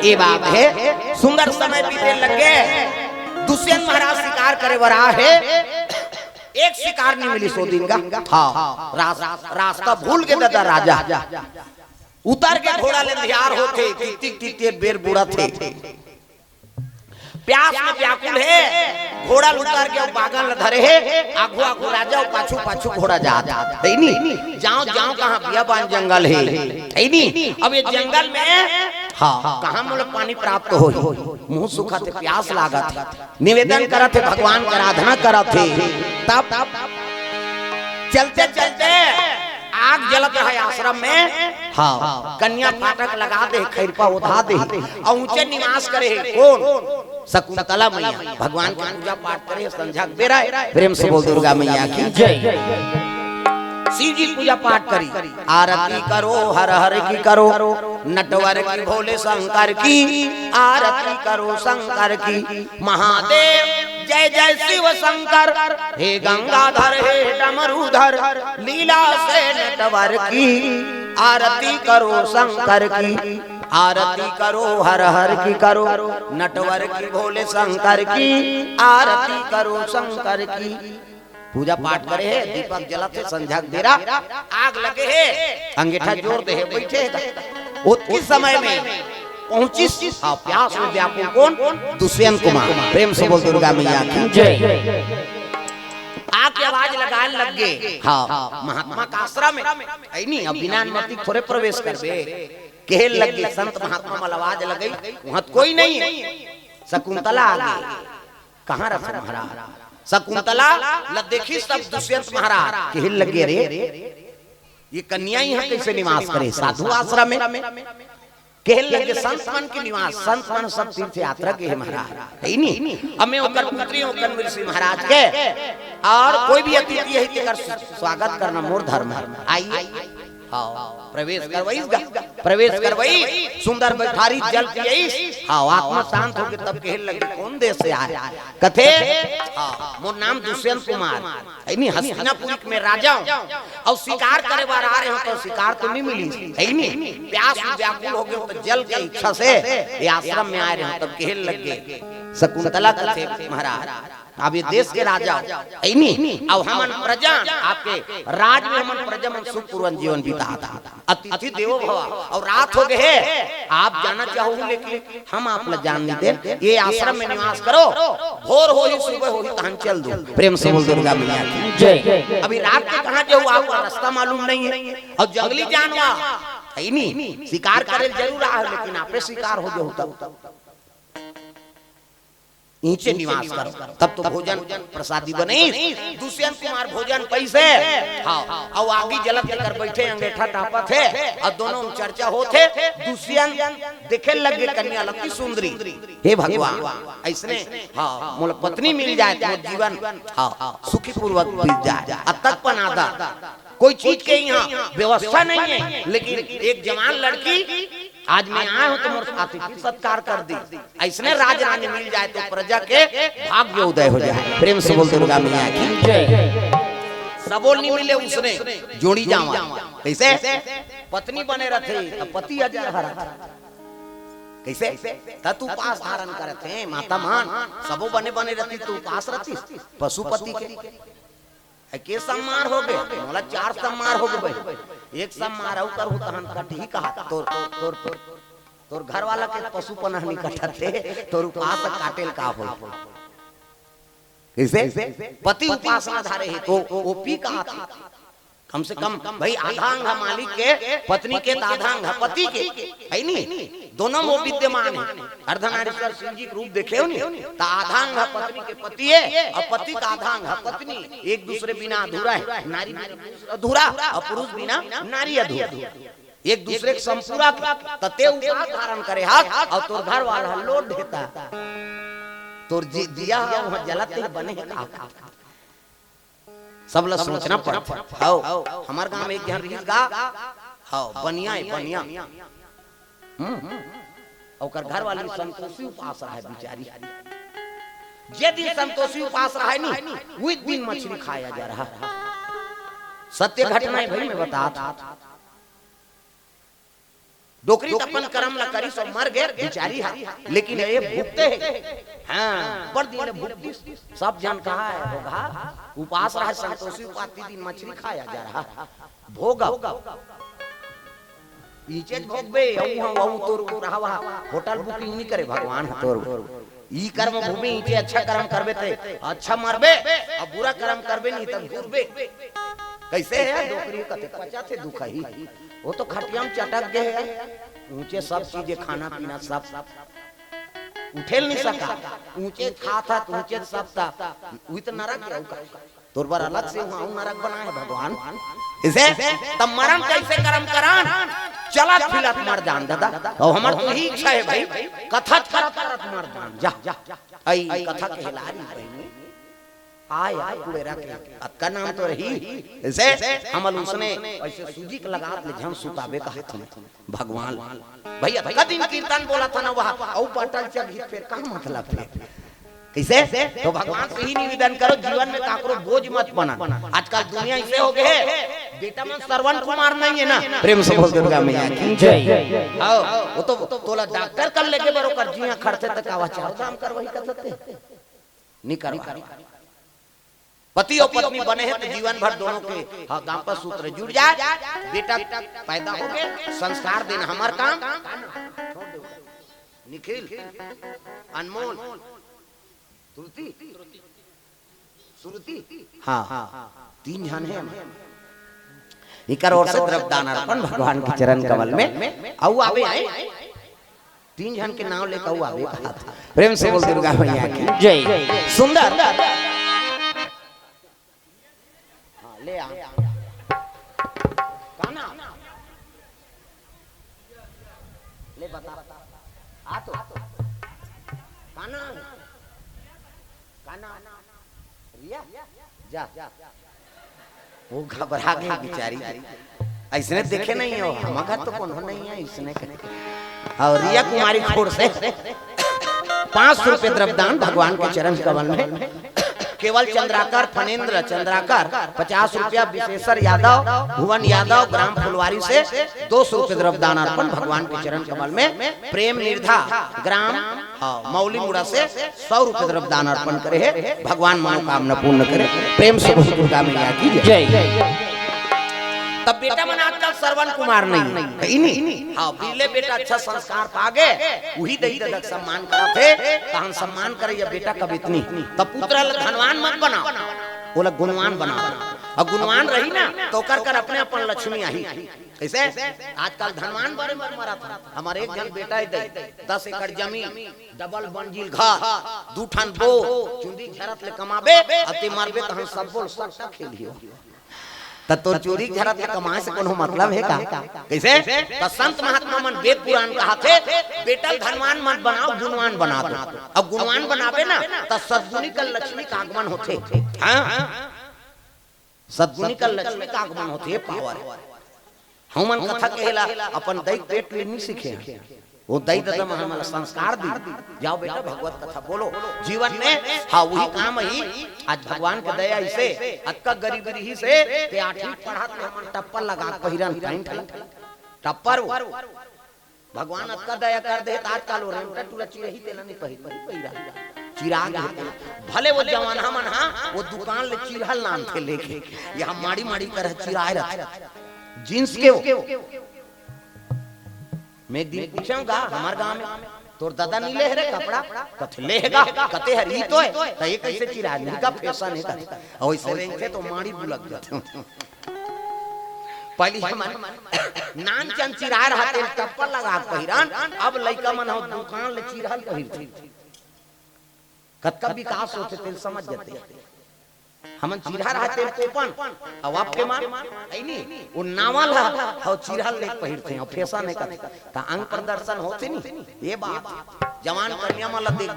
ये बात है। सुंदर समय बीते लगे, दुष्यंत महाराज शिकार करे वरा है। एक एक शिकार नहीं मिली 100 दिन का। हाँ रास्ता भूल के दादा राजा उतर के घोड़ा ले तैयार होते, कितने बेर बुरा थे, प्यास में व्याकुल है, घोड़ा उतार के बागन धरे है, आगू आगू राजा पाछू पाछू घोड़ा जा है नहीं, जाओ जाओ कहाँ बियाबान जंगल है नहीं। अब ये जंगल में हाँ कहाँ मतलब पानी प्राप्त हो, मुंह सूखा थे, प्यास लागा थे, निवेदन करा थे, भगवान की आराधना करा थे। तब चलते चलते आग जलत रहा आश्रम में। हाँ कन्या फाटक लगा दे, खैरपा उठा दे और ऊंचे निवास करे कौन? शकुंतला मैया भगवान की पूजा पाठ करे, संध्या बेरा प्रेम से बोल दुर्गा मैया की जय। शिव जी पूजा पाठ करी, आरती करो हर हर की करो, नटवर की भोले शंकर की आरती करो शंकर की, महादेव जय जय शिव शंकर, हे गंगाधर हे डमरूधर, लीला से नटवर की आरती करो शंकर की, आरती करो हर हर की करो, नटवर की भोले शंकर की आरती करो शंकर की। पूजा पाठ करे है, दीपक जलाते, संध्या बेरा आग लगे है, अंगीठा जोड़ दे है, बैठे है। उस समय में पहुंची प्यास में व्याकुल कौन? दुष्यंत कुमार। प्रेम से बोल दुर्गा मैया की जय। आग की आवाज लगाने लग गए। हाँ महात्मा का आश्रम में नहीं, अब बिना अनुमति थोड़े प्रवेश कर दे, कहल लग गए संत महात्मा वाला आवाज लग गई, वहां कोई नहीं है। शकुंतला आ गई, कहाँ रथ महाराज? शकुंतला ल देखी सब दुष्यंत महाराज कहल लगे, रे ये कन्या यहाँ कैसे निवास करे? साधु आश्रम में कहल लगे, संत मन के निवास, संत मन सब तीर्थ यात्रा के है महाराज है नहीं। अब मैं ओकर पुत्री ओकर ऋषि महाराज के, और कोई भी अतिथि है तेकर स्वागत करना मोर धर्म है। आइए हाँ प्रवेश करवाई, प्रवेश करवाई, सुंदर बैठारी जल पियई, हाँ आत्मा शांत होके तब कहल लगे, कौन देश से आए? कथे हाँ मोर नाम दुष्यंत कुमार है नहीं, हस्तिनापुर में राजा हूं और शिकार करे बार आ रहे हो, तो शिकार तो नहीं मिली है नहीं, प्यास में व्याकुल हो गए तो जल के इच्छा से ये आश्रम में आए रहे हो, तब कहल लगे शकुंतला कथे महाराज अब ये देश के राजा है नहीं, अब हमन प्रजा आपके राज में हमन प्रजा मन सुखपूर्वक जीवन बिताता, अतिथि देवो भव। और रात हो गए है, आप जाना चाहोगे लेकिन हम आप लोग जान नहीं दे, ये आश्रम में निवास करो, भोर हो ही सुबह हो ही तहन चल दो। प्रेम से बोल दुर्गा मैया की जय। अभी रात के कहाँ जाओ, आपको रास्ता मालूम नहीं है, और जंगली जानवर है नहीं, शिकार करे जरूर रहा है, लेकिन आपे शिकार हो जाओ नीचे निवास करो, तब तो भोजन प्रसादी बने। दुष्यंत कुमार भोजन पैसे हाँ और आगे जलत लेकर बैठे, अंगीठा टापत है और दोनों चर्चा होते। दुष्यंत देखे लगे कन्या लती सुंदरी, हे भगवान ऐसने हाँ मोल पत्नी मिल जाए तो जीवन हाँ सुखी पूर्वक बीत जाए। अतक पनादा कोई चीज के यहाँ व्यवस्था नहीं है, लेकिन एक जवान लड़की आज मैं आया हूँ तो मोर अतिथि सत्कार कर दी, ऐसने राज रानी मिल जाए तो प्रजा के भाग्य उदय हो जाए। प्रेम से बोल दुर्गा मैया की जय। सबोल नहीं मिले उसने जोड़ी जावा, कैसे पत्नी बने रहते तो पति अजर हरा, कैसे तू पास धारण करते माता मान, सबो बने बने रहती तू पास रहती, पशुपति के सम्मार हो गए, मोला 4 सम्मार हो गए, एक सम्मार और कर तहन कटी कहा तोर घर वाला के पशु पनह नहीं कटते, तोर उपास काटेल का हो, कैसे पति उपासना धारे है तो ओपी कहा था, कम से कम भाई आधांग मालिक के पत्नी के आधांग पति के है नहीं, दोनों वो विद्यमान है। अर्धनारीश्वर शिव जी रूप देखे हो नहीं, तो आधांग पत्नी के पति है और पति का आधांग पत्नी, एक दूसरे बिना अधूरा है, नारी अधूरा और पुरुष बिना नारी अधूरा, एक दूसरे के संपूरा तते उपास धारण करे हाथ, और तोर घर वाला लोट देता, तोर दिया वहां जलते बने का सब लोग सोचना पड़ता। हाउ हमार गांव में एक जन रही गा, हाउ बनिया है बनिया, और घर वाली संतोषी उपास रहा है बेचारी, जे दिन संतोषी उपास रहा है नहीं, वही दिन मछली खाया जा रहा। सत्य घटना है भाई मैं बता, डोकरी तो अपन कर्म ला करी सो मर गए बेचारी है, लेकिन ये भूखते है। हाँ पर दिन भूखती सब जन कहा है होगा उपास रहा संतोषी उपाती दिन मछली खाया जा रहा भोगा इचे भोगबे औ तोर रहवा होटल बुकिंग नहीं करे भगवान तोर ई कर्म भूमि इचे अच्छा कर्म करबे ते अच्छा मरबे और बुरा कर्म करबे नहीं त घुरबे। कैसे है डोकरी कते पचा थे दुखही वो तो खटिया में चटक गए है ऊंचे सब चीजें खाना पीना सब उठेल नहीं सका ऊंचे खा था ऊंचे सब था वही तो नरक है तोर बार अलग से वहां नरक बना है भगवान। इसे तब मरम कैसे कर्म करान चला फिलत मर जान दादा और हमार तो ही इच्छा है भाई कथा करत मर जान जा आई कथा कहलारी बहनी आया कुड़ेरा के अक्का नाम तो रही इसे हमल उसने ऐसे सूजी के लगात ले झम सुताबे का हाथ में भगवान भैया कदिन कीर्तन बोला था ना वहां औ पटल चल हित फिर का मतलब है कैसे तो भगवान से ही निवेदन करो जीवन में काकरो बोझ मत बना। आजकल दुनिया ऐसे हो गए है बेटा में श्रवण कुमार नहीं है ना प्रेम से बोल दुर्गा मैया की जय। हां वो तो तोला डॉक्टर कर लेके बरो कर जिया खर्चे तक आवा चार दाम कर वही कर सकते नहीं करवा पति और पत्नी बने हैं तो जीवन भर दोनों के दाम्पत्य सूत्र जुड़ जाए बेटा पैदा हो गए संस्कार देना हमार काम निखिल अनमोल सुरुति हाँ तीन जन है इकर और से द्रव्य दान अर्पण भगवान के चरण कमल में औ आवे आए तीन जन के नाम लेकर औ आवे कहा था प्रेम से बोल दुर्गा मैया की जय। सुंदर ले आ काना ले बता आ तो काना काना रिया जा वो घबरा गई बेचारी ऐसने देखे नहीं हो हमारा तो कौन नहीं है इसने और रिया कुमारी खोर से 500 रुपए द्रव्यदान भगवान के चरण कमल में केवल चंद्राकर फनेंद्र चंद्राकर 50 रुपया विशेषर यादव भुवन यादव ग्राम फुलवारी से 200 रुपए द्रव्यदान अर्पण भगवान के चरण कमल में प्रेम निर्धा ग्राम मौली मुड़ा से 100 रुपए द्रव्यदान अर्पण करे है भगवान मनोकामना पूर्ण करे प्रेम से दुर्गा मैया की जय। तब बेटा मन आजकल श्रवण कुमार नहीं हाँ पीले बेटा अच्छा संस्कार पागे वही दही ददक सम्मान करा थे तो हम सम्मान करे या बेटा कब इतनी तब पुत्र धनवान मत बनाओ वो लोग गुणवान बनाओ और गुणवान रही ना तो कर अपने अपन लक्ष्मी आई कैसे आजकल धनवान बड़े मरा था हमारे एक जन बेटा है 10 एकड़ जमीन डबल मंजिल घर 2 ठन बो चुंदी झरत ले कमाबे अति मारबे तो हम सब बोल सट्टा खेलियो तो चोरी घरत है कमाए से कोनो मतलब है का कैसे तो संत महात्मा मन वेद पुराण कहा थे बेटा धनवान मत बनाओ गुणवान बना दो अब गुणवान बनाबे ना तो सद्गुणी का लक्ष्मी का आगमन होते हां सद्गुणी का लक्ष्मी का आगमन होते है पावर हमन कथा कहला अपन दै पेट ले नहीं सीखे वो दई ददम हमारा संस्कार दी जाओ बेटा भगवत कथा बोलो जीवन में हाँ वही काम ही आज भगवान के दया इसे अक्का गरीब ही से ते 8वीं पढ़ा तो हम टप्पर लगा पहिरन टप्पर भगवान अक्का दया कर दे आजकल हो रहे टूला चिरही तेला नहीं पहिरा चिराग भले वो जवाना मन हां वो दुकान ले चिरहल नाम थे लेके यहां माड़ी माड़ी कर चिराए रहा जींस के मैं एक दिन पूछूंगा हमारे गांव में तोर दादा नहीं ले रे कपड़ा कथे लेगा कते हरी तो है तो ये कैसे चिरा नहीं का फैशन है का और ऐसे रेंज से तो माड़ी बुलक जाते पहली हमारे नान चन चिरा रहा तेल टप्पल लगा पहिरान अब लइका मन हो दुकान ले चिरहल पहिरते कतका विकास होते तेल समझ जाते हमन चिरा रहा तेल कोपन अब आपके मान आई नहीं वो नावल है और चिरहल ले पहिरते और फैशन है का ता अंग प्रदर्शन होते नहीं ये बात जवान कन्या माला देख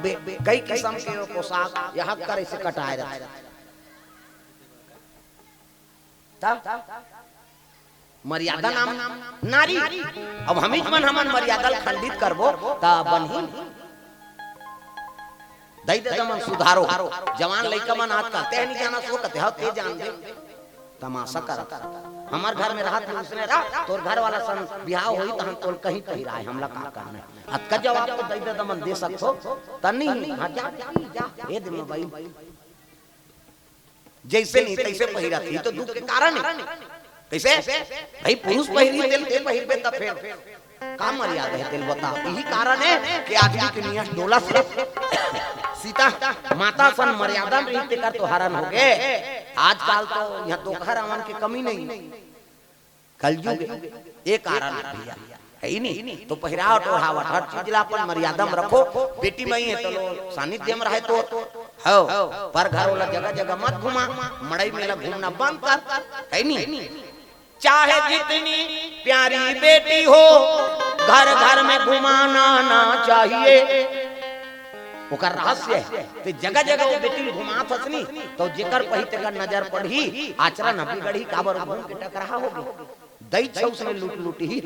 कई किस्म के पोशाक यहां कर ऐसे कटाए रहते तब मर्यादा नाम नारी अब हम मन हमन मर्यादा खंडित करबो ता बनही दई दे मन सुधारो जवान लइका मन आज कहते हैं नहीं जाना सो कहते हो ते जान दे तमाशा करता हमार घर में रहा था उसने रहा तोर घर वाला सन बियाह होई त हम तोल कहीं पहिराए हमला का करना अत का जवाब तो दई दे दमन दे सकतो तनी हां जा ए दे मोबाइल जैसे नहीं तैसे पहिरा थी तो दुख के कारण है कैसे भाई पुरुष पहिरी तेल के पहिरबे त फिर का मर्यादा है तेल बता यही कारण है कि आदमी के नियत डोला से सीता माता सन मर्यादा में रहते कर तो हरण हो गए आजकल तो यहाँ धोखा रावण की कमी नहीं कलयुग ये कारण है भैया है ही नहीं तो पहिरावट ओढ़ावट हर चीज ला अपन मर्यादा में रखो बेटी मई है तो लो सानिध्य में रहे तो हो पर घर वाला जगह जगह मत घुमा मड़ई मेला घूमना बंद कर है नहीं चाहे जितनी प्यारी बेटी हो घर घर में घुमाना ना चाहिए ओकर रहस्य है ते जगह जगह वो बेटी घुमा फसनी तो जेकर पही तेकर नजर पड़ी आचरण न बिगड़ी काबर घूम के टकरा होगी दई छौ उसने लूट लूट ही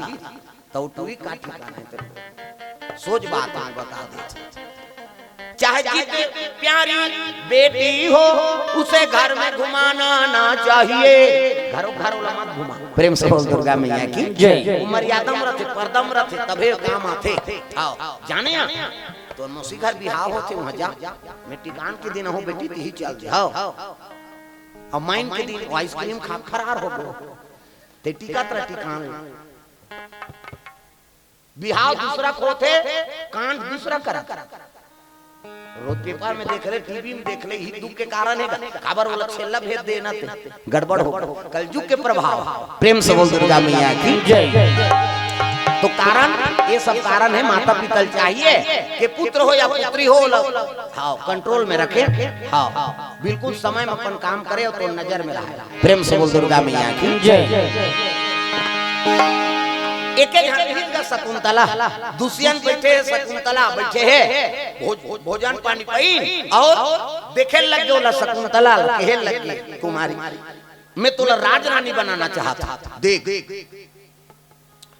तो टूरी का ठिकाना है तेरे सोच बात मैं बता दे चाहे जितनी प्यारी बेटी हो उसे घर में घुमाना ना चाहिए घरों घरों मत घुमा प्रेम से बोल दुर्गा मैया की जय मर्यादा में रखे पर्दा में रखे तबे काम आते आओ जाने तो मौसी घर बिहाव होते वहां जा मिट्टी कान के दिन हो बेटी ही चल जाओ अब माइन के दिन आइसक्रीम खा फरार हो गो ते टीका तरह टिकान बिहाव दूसरा खोते कांड दूसरा करा रोज पेपर में देख ले टीवी में देख ले ही दुख के कारण है खबर वाला छेला भेज देना थे गड़बड़ हो कलयुग के प्रभाव प्रेम से बोल दुर्गा मैया की जय तो कारण ये सब कारण है माता पिता चाहिए कि पुत्र हो या पुत्री हो हाँ कंट्रोल में रखे हाँ बिल्कुल समय में अपन काम करे और तो नजर में रहे प्रेम से बोल दुर्गा मैया की जय एक एक शकुंतला दुष्यंत बैठे शकुंतला बैठे है भोजन पानी पाई और देखे लग गया शकुंतला कहे लगी कुमारी मैं तुला राजरानी बनाना चाहता देख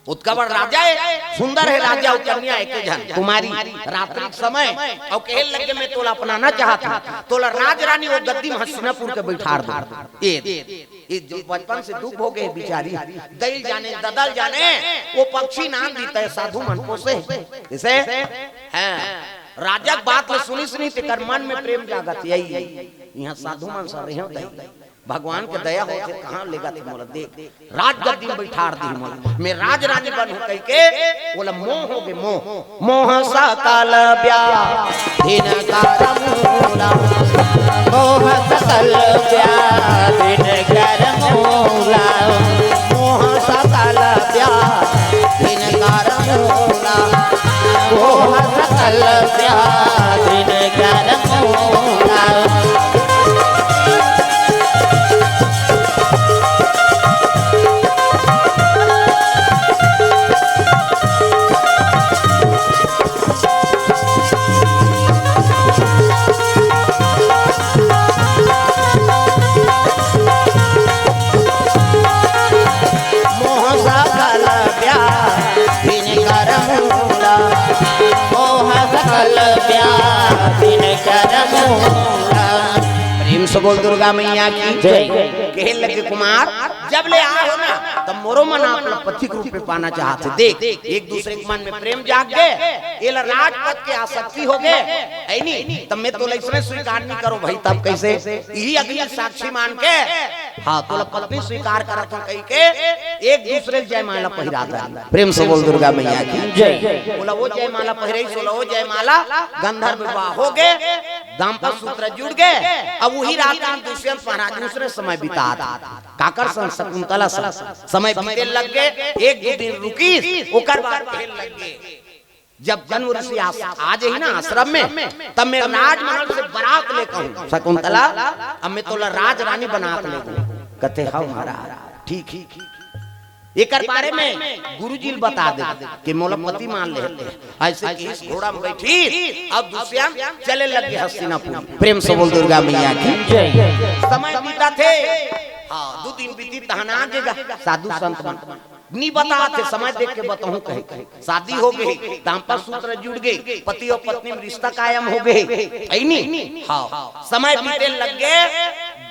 उत्कबर राजा है सुंदर है राजा और कन्या एक जन कुमारी रात्रि समय और कहे लगे मैं तोला अपनाना चाहता तोला राजरानी और गद्दी में हस्तिनापुर के बैठार दो ये जो बचपन से दुख हो गए बिचारी दल जाने ददल जाने वो पक्षी नाम देता है साधु मन को से इसे हैं राजा बात सुनी सुनी तेकर मन में प्रेम जागत यही यहाँ साधु मन सब रहे भगवान के दया हो से कहां लेगा थे मोला देख राज गद्दी में बैठार दी मोला मैं राज रानी बनूं कह के बोला मोह हो गए मोह सकल व्याधिन करमूला मोह सकल व्याधिन करमूला मोह सकल व्याधिन करमूला मोह सकल व्याधिन करमूला प्रेम से बोल दुर्गा मैया की जय कहे लगे कुमार जब ले आए हो ना तब मोरो मन अपना पति के रूप में पाना चाहते देख एक दूसरे के मन में प्रेम जाग गए ये राजपद के आसक्ति हो गए है नहीं तब मैं तो इसमें स्वीकार नहीं करो भाई तब कैसे यही अगली साक्षी मान के हाँ तो पत्नी स्वीकार करा तो कही के एक दूसरे जयमाला पहिरा था प्रेम से बोल दुर्गा मैया की जय बोला वो जयमाला पहिरे सोला वो जयमाला गंधर्व विवाह हो गए दाम्पत्य सूत्र जुड़ गए अब वही रात में दुष्यंत महाराज दूसरे समय बिता काकर शकुंतला समय बीते लग गए एक दो दिन रुकी ओकर बाद खेल लग गए जब जन्म ऋषि आज ही ना आश्रम में तब मैं राजमहल से बारात लेकर शकुंतला अब मैं तोला राज रानी बना ले कहते हाँ महाराज ठीक एक बारे में गुरुजी बता दे कि मोला पति मान ले ऐसे कि इस घोड़ा में बैठी अब दुष्यंत चले लगे हस्तिनापुर प्रेम से बोल दुर्गा मैया की समय बीता थे हाँ 2 दिन बीती तहना देगा साधु संत नहीं बता थे समय देख के बताऊं कहे शादी हो गई दाम्पत्य सूत्र जुड़ गए पति और पत्नी में रिश्ता कायम हो गए नहीं हाँ समय बीते लग गए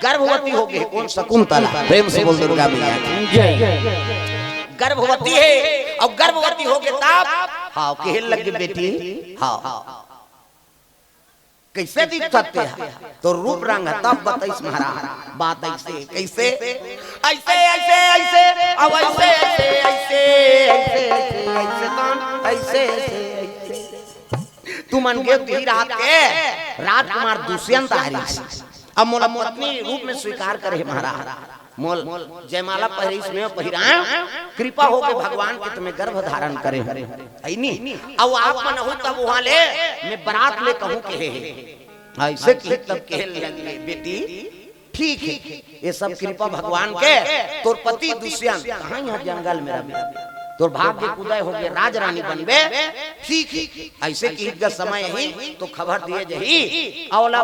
गर्भवती हो गई कौन शकुंतला, प्रेम से बोल दुर्गा मैया की जय। गर्भवती है और गर्भवती हो गए तब हाँ कहे लगे बेटी हाँ कैसे दिखते हैं तो रूप रंग है तब बताइस महाराज बात ऐसे कैसे ऐसे ऐसे ऐसे अब ऐसे ऐसे ऐसे ऐसे ऐसे कौन ऐसे तू मन के दी रात के राजकुमार दुष्यंत हरीश अब मोला पत्नी रूप में स्वीकार करे महाराज मोल जयमाला पहिरिस में पहिराए कृपा हो के भगवान के तुम्हें गर्भ धारण करे है नी अब आप मन हो तब वहां ले मैं बारात ले कहूं के ऐसे की तब कह लगे बेटी ठीक है ये सब कृपा भगवान के तोर पति दुष्यंत कहां यहाँ जंगल में रहे तोर भाग्य उदय हो गए राज रानी बनबे ठीक है ऐसे की समय ही तो खबर दिए जही अवला